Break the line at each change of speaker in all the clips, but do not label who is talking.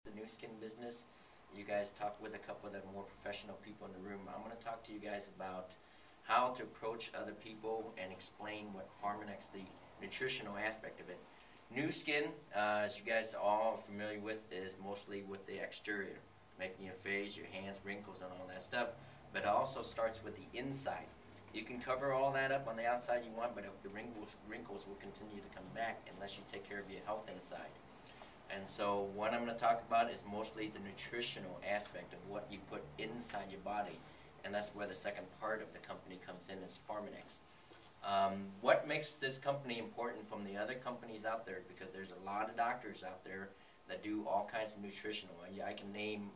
the new skin business. You guys talked with a couple of the more professional people in the room. I'm going to talk to you guys about how to approach other people and explain what Pharmanex, the nutritional aspect of it. New skin, as you guys are all familiar with, is mostly with the exterior, making your face, your hands, wrinkles, and all that stuff. But it also starts with the inside. You can cover all that up on the outside you want, but the wrinkles will continue to come back unless you take care of your health inside. And so what I'm going to talk about is mostly the nutritional aspect of what you put inside your body. And that's where the second part of the company comes in, is Pharmanex. What makes this company important from the other companies out there, because there's a lot of doctors out there that do all kinds of nutritional. I can name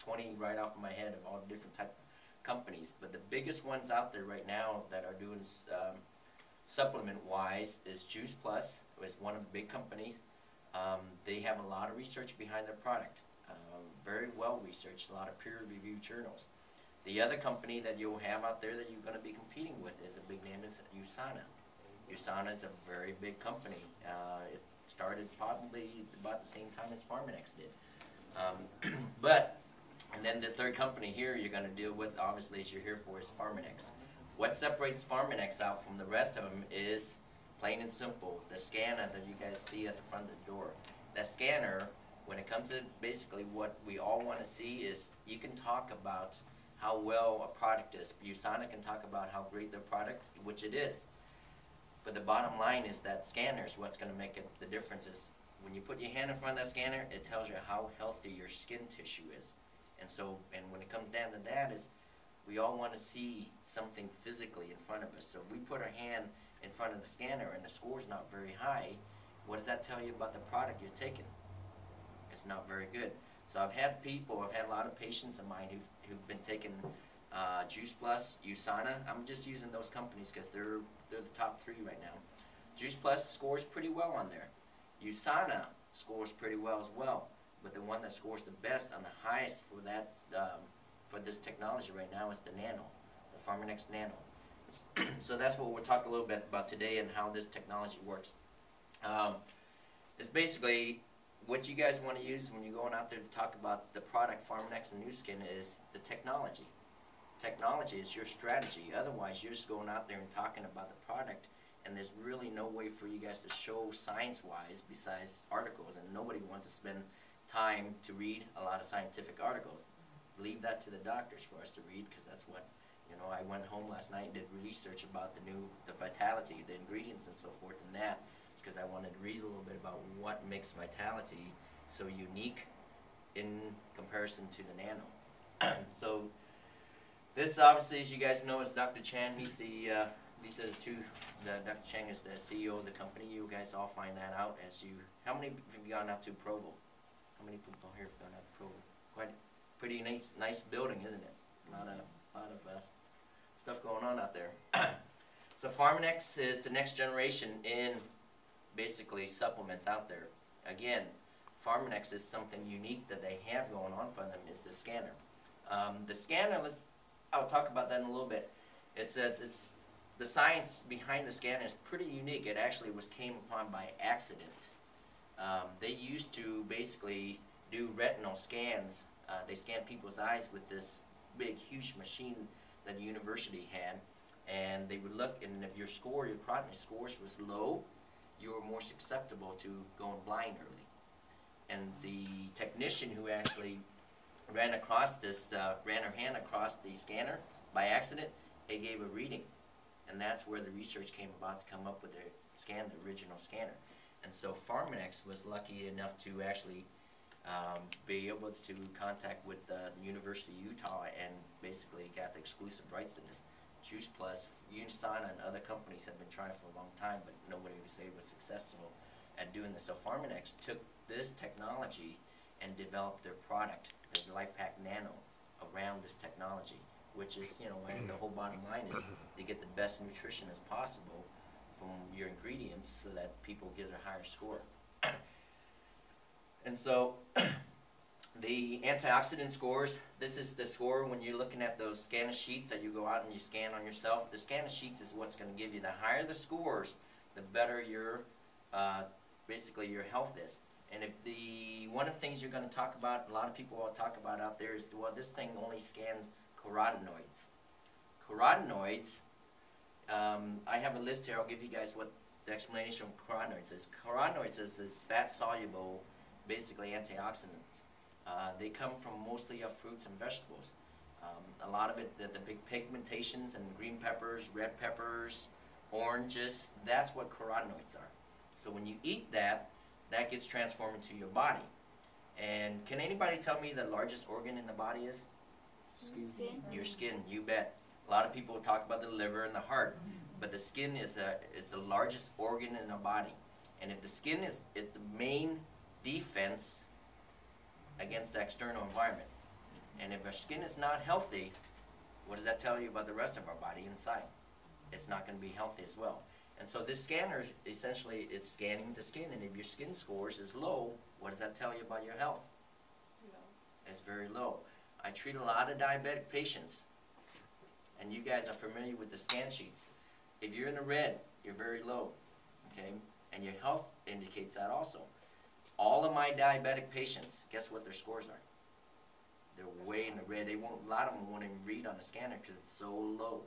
20 right off of my head of all different types of companies. But the biggest ones out there right now that are doing supplement-wise is Juice Plus, is one of the big companies. They have a lot of research behind their product, very well researched, a lot of peer-reviewed journals. The other company that you'll have out there that you're going to be competing with is a big name, is USANA. USANA is a very big company. It started probably about the same time as Pharmanex did. And then the third company here you're going to deal with, obviously, as you're here for, is Pharmanex. What separates Pharmanex out from the rest of them is, plain and simple, the scanner that you guys see at the front of the door. That scanner, when it comes to basically what we all want to see, is you can talk about how well a product is. USANA can talk about how great their product, which it is. But the bottom line is that scanner is what's going to make it the difference. Is when you put your hand in front of that scanner, it tells you how healthy your skin tissue is. And so, and when it comes down to that, is we all want to see something physically in front of us. So if we put our hand in front of the scanner and the score's not very high, what does that tell you about the product you're taking? It's not very good. So I've had a lot of patients of mine who've been taking Juice Plus, USANA. I'm just using those companies because they're the top three right now. Juice Plus scores pretty well on there. USANA scores pretty well as well. But the one that scores the best on the highest for that for this technology right now is the Nano, the Pharmanex Nano. So that's what we'll talk a little bit about today and how this technology works. It's basically what you guys want to use when you're going out there to talk about the product Pharmanex and Nu Skin is the technology. Technology is your strategy. Otherwise, you're just going out there and talking about the product, and there's really no way for you guys to show science-wise besides articles, and nobody wants to spend time to read a lot of scientific articles. Leave that to the doctors for us to read, because that's what, you know, I went home last night and did research about the vitality, the ingredients and so forth, and that is because I wanted to read a little bit about what makes vitality so unique in comparison to the Nano. So this, obviously, as you guys know, is Dr. Chan. He's the these are the two. Dr. Chang is the CEO of the company. You guys all find that out as you. How many have you gone out to Provo? How many people here have gone out to Provo? Quite a pretty nice building, isn't it? A lot of stuff going on out there. So Pharmanex is the next generation in basically supplements out there. Again, Pharmanex is something unique that they have going on for them is the scanner. The scanner, I'll talk about that in a little bit. It's the science behind the scanner is pretty unique. It actually came upon by accident. They used to basically do retinal scans. They scanned people's eyes with this big, huge machine that the university had, and they would look, and if your carotid scores was low, you were more susceptible to going blind early. And the technician who actually ran her hand across the scanner by accident, it gave a reading. And that's where the research came about to come up with the original scanner. And so Pharmanex was lucky enough to actually be able to contact with the University of Utah and basically got the exclusive rights to this. Juice Plus, USANA, and other companies have been trying for a long time, but nobody was successful at doing this. So Pharmanex took this technology and developed their product, the LifePak Nano, around this technology, which is, you know, the whole bottom line is to get the best nutrition as possible from your ingredients so that people get a higher score. And so the antioxidant scores, this is the score when you're looking at those scanner sheets that you go out and you scan on yourself. The scanner sheets is what's going to give you, the higher the scores, the better your basically your health is. And if one of the things you're going to talk about, a lot of people will talk about out there is, well, this thing only scans carotenoids. Carotenoids, I have a list here. I'll give you guys what the explanation of carotenoids is. Carotenoids is fat-soluble, basically antioxidants. They come from mostly fruits and vegetables. A lot of it, the big pigmentations and green peppers, red peppers, oranges, that's what carotenoids are. So when you eat that, that gets transformed into your body. And can anybody tell me the largest organ in the body is?
Skin.
Your skin, you bet. A lot of people talk about the liver and the heart, but the skin is the largest organ in the body. And if the skin is the main defense against the external environment. And if our skin is not healthy, what does that tell you about the rest of our body inside? It's not going to be healthy as well. And so this scanner, essentially, it's scanning the skin. And if your skin scores is low, what does that tell you about your health?
Low.
It's very low. I treat a lot of diabetic patients. And you guys are familiar with the scan sheets. If you're in the red, you're very low. Okay? And your health indicates that also. All of my diabetic patients, guess what their scores are? They're way in the red. A lot of them won't even read on the scanner because it's so low.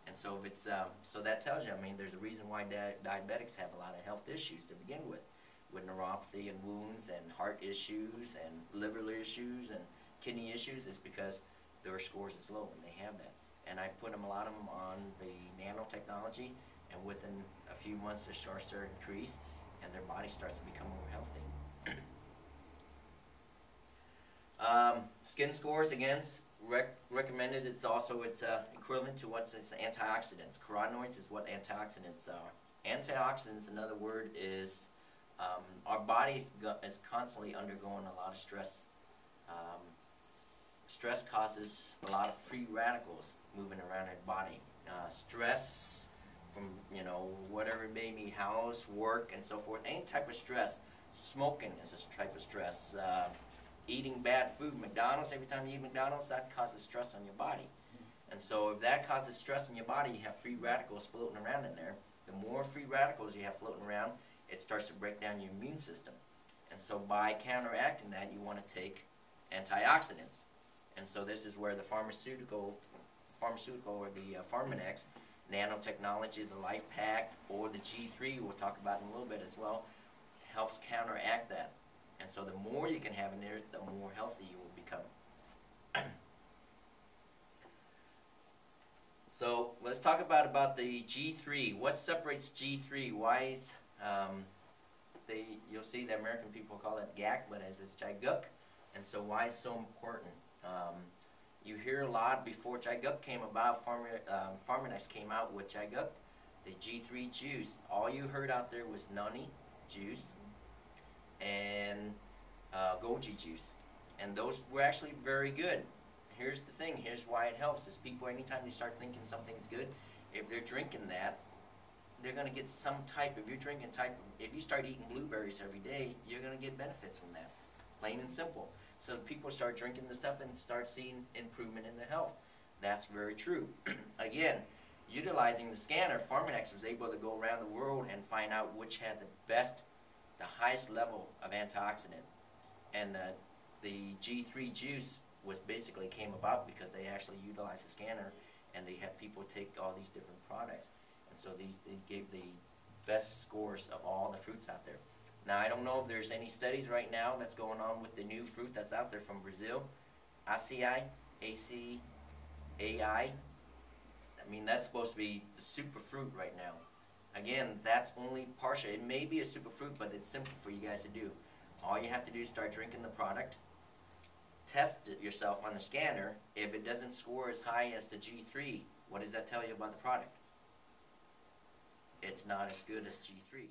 And so if it's so that tells you, I mean, there's a reason why diabetics have a lot of health issues to begin with neuropathy and wounds and heart issues and liver issues and kidney issues. Is because their scores is low and they have that. And I put them, a lot of them, on the nanotechnology, and within a few months their scores start to increase, and their body starts to become more healthy. Skin scores, again, recommended. It's also equivalent to what's antioxidants. Carotenoids is what antioxidants are. Antioxidants, another word, is our body is constantly undergoing a lot of stress. Stress causes a lot of free radicals moving around our body. Stress from, whatever it may be, house, work, and so forth. Any type of stress. Smoking is a type of stress. Eating bad food, McDonald's, every time you eat McDonald's, that causes stress on your body. And so if that causes stress in your body, you have free radicals floating around in there. The more free radicals you have floating around, it starts to break down your immune system. And so by counteracting that, you want to take antioxidants. And so this is where the pharmaceutical or the Pharmanex, nanotechnology, the Life Pack, or the G3, we'll talk about in a little bit as well, helps counteract that. And so the more you can have in there, the more healthy you will become. So let's talk about the G3. What separates G3? Why is you'll see the American people call it GAC, but it's Jiguk. And so why is it so important? You hear a lot before Jiguk came about. Pharmanex came out with Jiguk, the G3 juice. All you heard out there was noni juice and goji juice, and those were actually very good. Here's the thing, here's why it helps, is people, anytime you start thinking something's good, if they're drinking that, they're going to get some type, if you start eating blueberries every day, you're going to get benefits from that, plain and simple. So people start drinking the stuff and start seeing improvement in their health. That's very true. Again, utilizing the scanner, Pharmanex was able to go around the world and find out which had the highest level of antioxidant. And the G3 juice basically came about because they actually utilized the scanner, and they had people take all these different products. And so they gave the best scores of all the fruits out there. Now, I don't know if there's any studies right now that's going on with the new fruit that's out there from Brazil, acai, A-C-A-I. I mean, that's supposed to be the super fruit right now. Again, that's only partial. It may be a superfruit, but it's simple for you guys to do. All you have to do is start drinking the product, test it yourself on the scanner. If it doesn't score as high as the G3, what does that tell you about the product? It's not as good as G3.